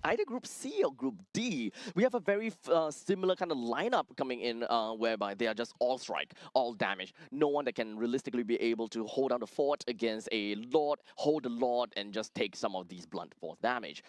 either Group C or Group D, we have a very similar kind of lineup coming in, whereby they are just all strike, all damage. No one that can realistically be able to hold down the fort against a Lord, hold the Lord, and just take some of these blunt force damage.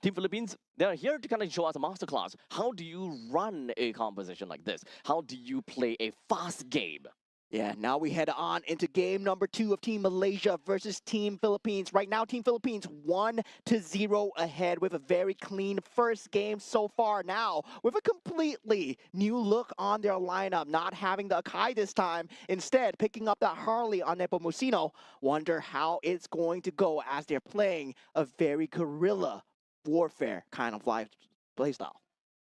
Team Philippines, they're here to kind of show us a masterclass. How do you run a composition like this? How do you play a fast game? Yeah, now we head on into game number 2 of Team Malaysia versus Team Philippines. Right now, Team Philippines 1-0 ahead with a very clean first game so far. Now, with a completely new look on their lineup, not having the Akai this time, instead picking up that Harley on Nepomuceno. Wonder how it's going to go as they're playing a very guerrilla warfare kind of playstyle.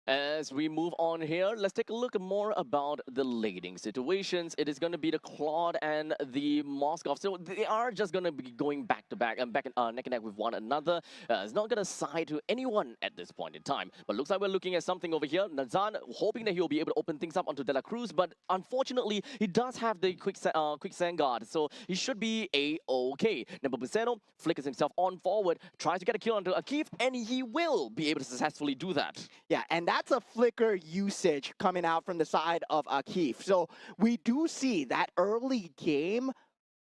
As we move on here, let's take a look more about the lading situations. It is going to be the Claude and the Moskov. So they are just going to be going back to back and neck and neck with one another. It's not going to side to anyone at this point in time. But looks like we're looking at something over here. Nazan hoping that he'll be able to open things up onto De La Cruz, but unfortunately, he does have the quick sand guard, so he should be a-okay. Nepomuceno flickers himself on forward, tries to get a kill onto Akif, and he will be able to successfully do that. Yeah, and that's a flicker usage coming out from the side of Akif. So we do see that early game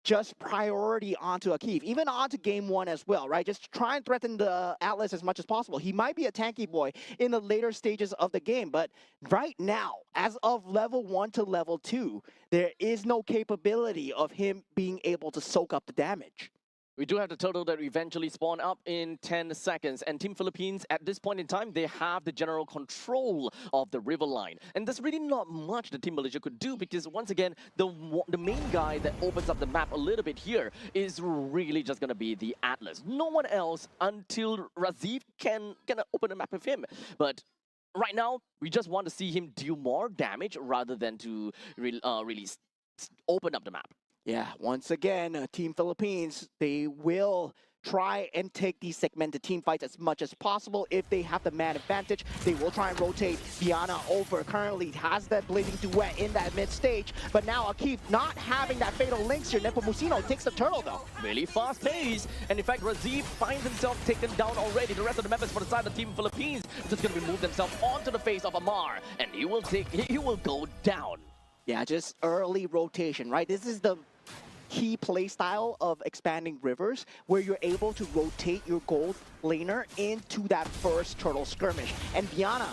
just priority onto Akif, even onto game 1 as well, right? Just try and threaten the Atlas as much as possible. He might be a tanky boy in the later stages of the game, but right now, as of level 1 to level 2, there is no capability of him being able to soak up the damage. We do have the turtle that eventually spawn up in 10 seconds. And Team Philippines, at this point in time, they have the general control of the river line. And there's really not much that Team Malaysia could do because, once again, the main guy that opens up the map a little bit here is really just going to be the Atlas. No one else until Razif can open the map with him. But right now, we just want to see him deal more damage rather than to really open up the map. Yeah, once again, Team Philippines, they will try and take these segmented team fights as much as possible. If they have the man advantage, they will try and rotate Viana over. Currently has that blazing duet in that mid stage, but now Akif not having that fatal links here. Nepomuceno takes the turtle though. Really fast pace, and in fact, Razif finds himself taken down already. The rest of the members for the side of Team Philippines just going to remove themselves onto the face of Amar, and he will go down. Yeah, just early rotation, right? This is the key play style of expanding rivers, where you're able to rotate your gold laner into that first turtle skirmish. And Viana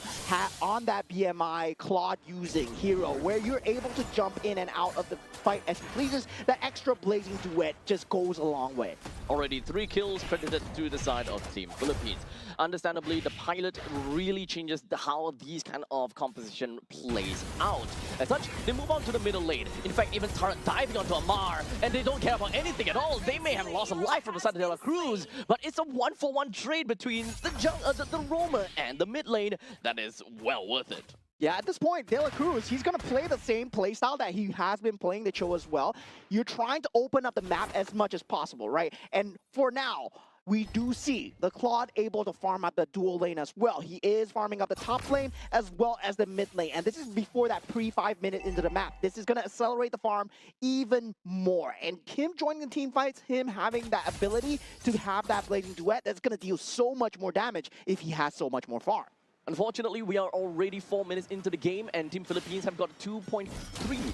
on that BMI Claude using hero, where you're able to jump in and out of the fight as he pleases, the extra blazing duet just goes a long way. Already 3 kills credited to the side of Team Philippines. Understandably, the pilot really changes how these kind of composition plays out. As such, they move on to the middle lane. In fact, even start diving onto Amar, and they don't care about anything at all. They may have lost a life from the side of De La Cruz, but it's a 1-for-1 trade between the roamer and the mid lane that is well worth it. Yeah, at this point, De La Cruz, he's going to play the same playstyle that he has been playing the Cho as well. You're trying to open up the map as much as possible, right? And for now, we do see the Claude able to farm out the dual lane as well. He is farming up the top lane as well as the mid lane. And this is before that pre-5 minute into the map. This is going to accelerate the farm even more. And him joining the team fights, him having that ability to have that blazing duet, that's going to deal so much more damage if he has so much more farm. Unfortunately, we are already 4 minutes into the game, and Team Philippines have got a 2.3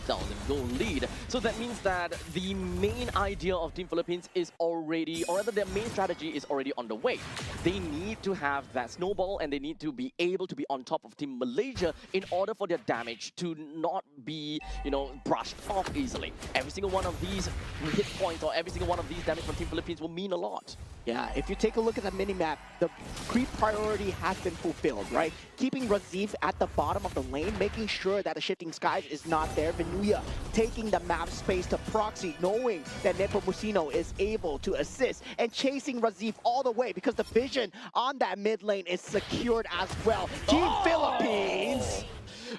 thousand gold lead. So that means that the main idea of Team Philippines is already, or rather their main strategy is already on the way. They need to have that snowball, and they need to be able to be on top of Team Malaysia in order for their damage to not be, brushed off easily. Every single one of these hit points or every single one of these damage from Team Philippines will mean a lot. Yeah, if you take a look at the minimap, the creep priority has been fulfilled, right? Keeping Razif at the bottom of the lane, making sure that the Shifting Skies is not there. Venuya taking the map space to proxy, knowing that Nepomuceno is able to assist and chasing Razif all the way because the vision on that mid lane is secured as well. Team Philippines!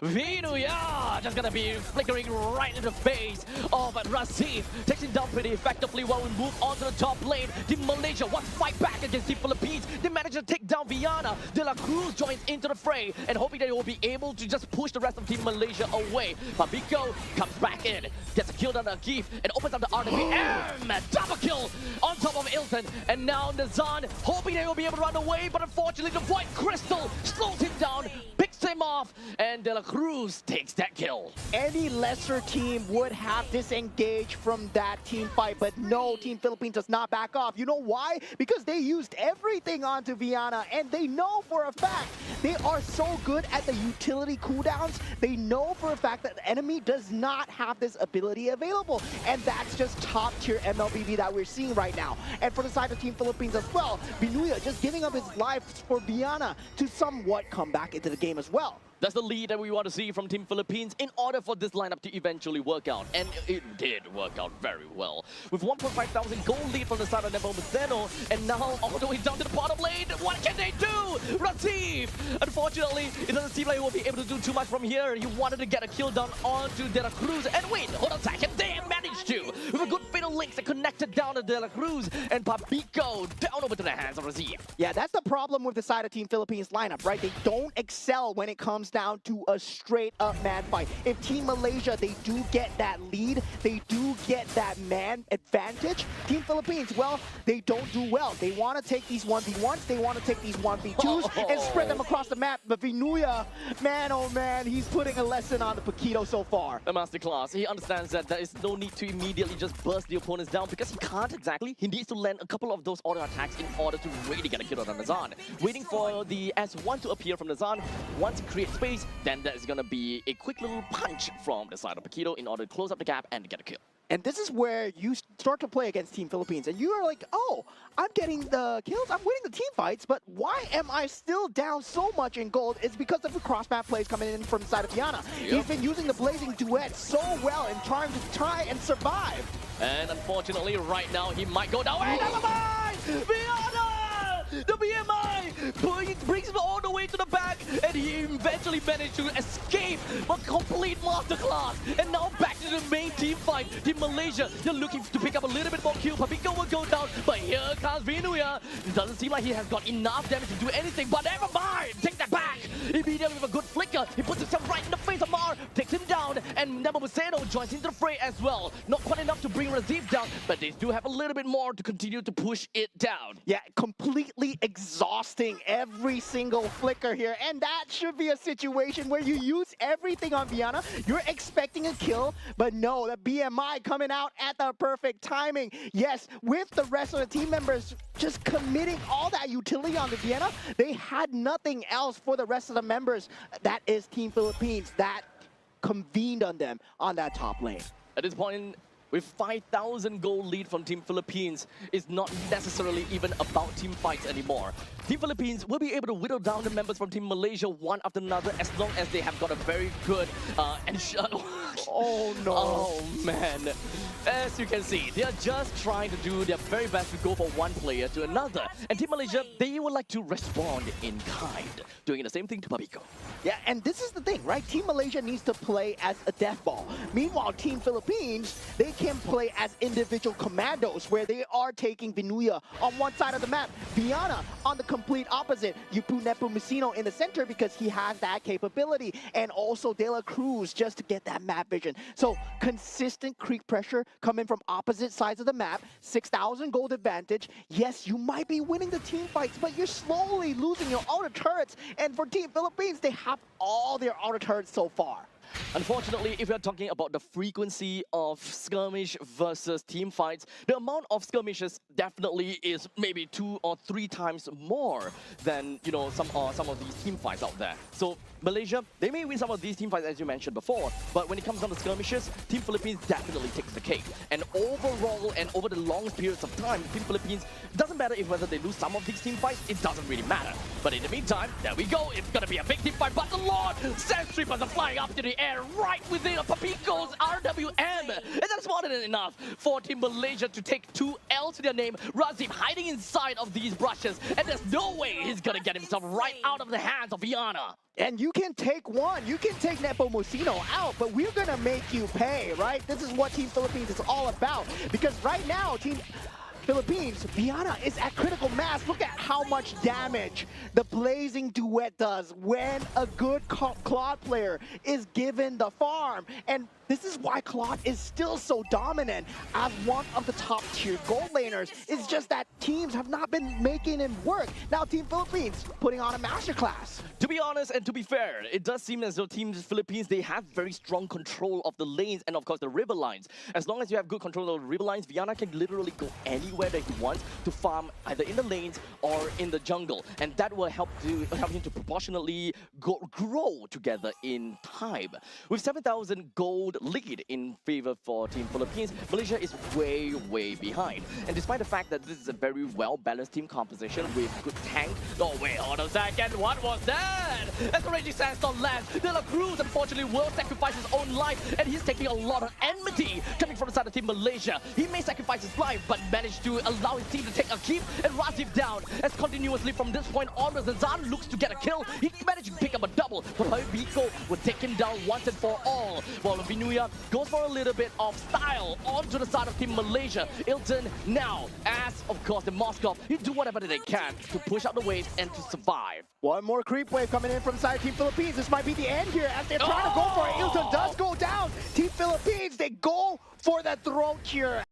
Venuya just gonna be flickering right in the face of Razif. Takes him down pretty effectively while we move on to the top lane. Team Malaysia wants to fight back against Team Philippines. They manage to take down down Viana. De La Cruz joins into the fray and hoping that he will be able to just push the rest of Team Malaysia away. Papico comes back in, gets a kill on Akif, and opens up the RWM. Double kill on top of Ilton. And now Nazan hoping that he will be able to run away, but unfortunately the Void Crystal slows him down, picks him off, and De La Cruz takes that kill. Any lesser team would have disengaged from that team fight, but no, Team Philippines does not back off. You know why? Because they used everything onto Viana, and they know for a fact they are so good at the utility cooldowns. They know for a fact that the enemy does not have this ability available, and that's just top tier mlbb that we're seeing right now. And for the side of Team Philippines as well, Binuya just giving up his life for Viana to somewhat come back into the game as well. That's the lead that we want to see from Team Philippines in order for this lineup to eventually work out. And it did work out very well. With 1.5 thousand gold lead from the side of Nepomuceno, and now all the way down to the bottom lane. What can they do? Ratief! Unfortunately, it doesn't seem like he will be able to do too much from here. He wanted to get a kill down onto De La Cruz. And wait, hold on a second. They managed to. With a good fatal links that connected down to De La Cruz. And Papico down over to the hands of Ratief. Yeah, that's the problem with the side of Team Philippines lineup, right? They don't excel when it comes down to a straight up man fight. If Team Malaysia, they do get that lead, they do get that man advantage. Team Philippines, well, they don't do well. They want to take these 1v1s, they want to take these 1v2s and spread them across the map. But Vinuya, man, oh man, he's putting a lesson on the Paquito so far. A masterclass. He understands that there is no need to immediately just burst the opponents down because he can't exactly. He needs to land a couple of those auto attacks in order to really get a kill on Nazan. Waiting for the S1 to appear from Nazan. Once he creates space, then there's gonna be a quick little punch from the side of Paquito in order to close up the gap and get a kill. And this is where you start to play against Team Philippines, and you are like, oh, I'm getting the kills, I'm winning the team fights, but why am I still down so much in gold? It's because of the cross-map plays coming in from the side of Viana. Yep. He's been using the Blazing Duet so well and trying and survive. And unfortunately, right now, he might go down. Wait, never mind! Viana! The BMI brings him all the way to the back, and he eventually managed to escape a complete masterclass. And now back to the main team fight. Team Malaysia, they're looking to pick up a little bit more kill. Papico will go down, but here comes Vinuya. It doesn't seem like he has got enough damage to do anything, but never mind. Take that back. Immediately with a good flicker, he puts himself right in the face of Mar, takes him down, and Nepomuceno joins into the fray as well. Not quite enough to bring Ratief down, but they do have a little bit more to continue to push it down. Yeah, completely exhausting every single flicker here, and that should be a situation where you use everything on Viana. You're expecting a kill, but no, the BMI coming out at the perfect timing. Yes, with the rest of the team members just committing all that utility on the Viana, they had nothing else for the rest of the members. That is Team Philippines that convened on them on that top lane. At this point, with 5,000 gold lead from Team Philippines, it's not necessarily even about team fights anymore. Team Philippines will be able to whittle down the members from Team Malaysia one after another as long as they have got a very good Oh no. Oh man. As you can see, they are just trying to do their very best to go from one player to another. And Team Malaysia, they would like to respond in kind, doing the same thing to Papico. Yeah, and this is the thing, right? Team Malaysia needs to play as a death ball. Meanwhile, Team Philippines, they can play as individual commandos where they are taking Vinuya on one side of the map, Viana on the complete opposite. You put Nepomuceno in the center because he has that capability, and also De La Cruz just to get that map vision. So consistent creep pressure coming from opposite sides of the map, 6,000 gold advantage. Yes, you might be winning the team fights, but you're slowly losing your outer turrets. And for Team Philippines, they have all their outer turrets so far. Unfortunately, if we're talking about the frequency of skirmish versus team fights, the amount of skirmishes definitely is maybe 2 or 3 times more than, you know, some of these team fights out there. So Malaysia, they may win some of these team fights as you mentioned before, but when it comes down to skirmishes, Team Philippines definitely takes the cake. And overall and over the long periods of time, Team Philippines, doesn't matter if whether they lose some of these team fights, it doesn't really matter. But in the meantime, there we go, it's gonna be a big team fight, but the Lord, Sand Sweepers are flying up to the air right within Papico's RWM. And that's more than enough for Team Malaysia to take 2 L's to their name. Razif hiding inside of these brushes, and there's no way he's gonna get himself right out of the hands of Viana. And you can take one, you can take Nepomuceno out, but we're gonna make you pay, right? This is what Team Philippines is all about. Because right now, Philippines, Viana is at critical mass. Look at how much damage the Blazing Duet does when a good Claude player is given the farm. And this is why Claude is still so dominant as one of the top tier gold laners. It's just that teams have not been making him work. Now Team Philippines putting on a masterclass. To be honest and to be fair, it does seem as though Team Philippines, they have very strong control of the lanes and of course the river lines. As long as you have good control of the river lines, Viana can literally go anywhere that he wants to farm either in the lanes or in the jungle. And that will help him to proportionately grow together in time. With 7,000 gold lead in favor for Team Philippines, Malaysia is way, way behind. And despite the fact that this is a very well-balanced team composition with good tank... Oh, wait, hold on a second. What was that? As the Raging Sandstorm lands, De La Cruz unfortunately will sacrifice his own life, and he's taking a lot of enmity coming from the side of Team Malaysia. He may sacrifice his life, but managed to allow his team to take a keep and Rajiv down. As continuously from this point onwards, Zan looks to get a kill. He managed to pick up a double, but Biko will take him down once and for all. While Vinuya goes for a little bit of style onto the side of Team Malaysia. Ilton now, as of course the Moskov, he do whatever they can to push out the waves and to survive. One more creep wave coming in from side of Team Philippines. This might be the end here as they're trying to go for it. Ilton does go down. Team Philippines, they go for the throat here.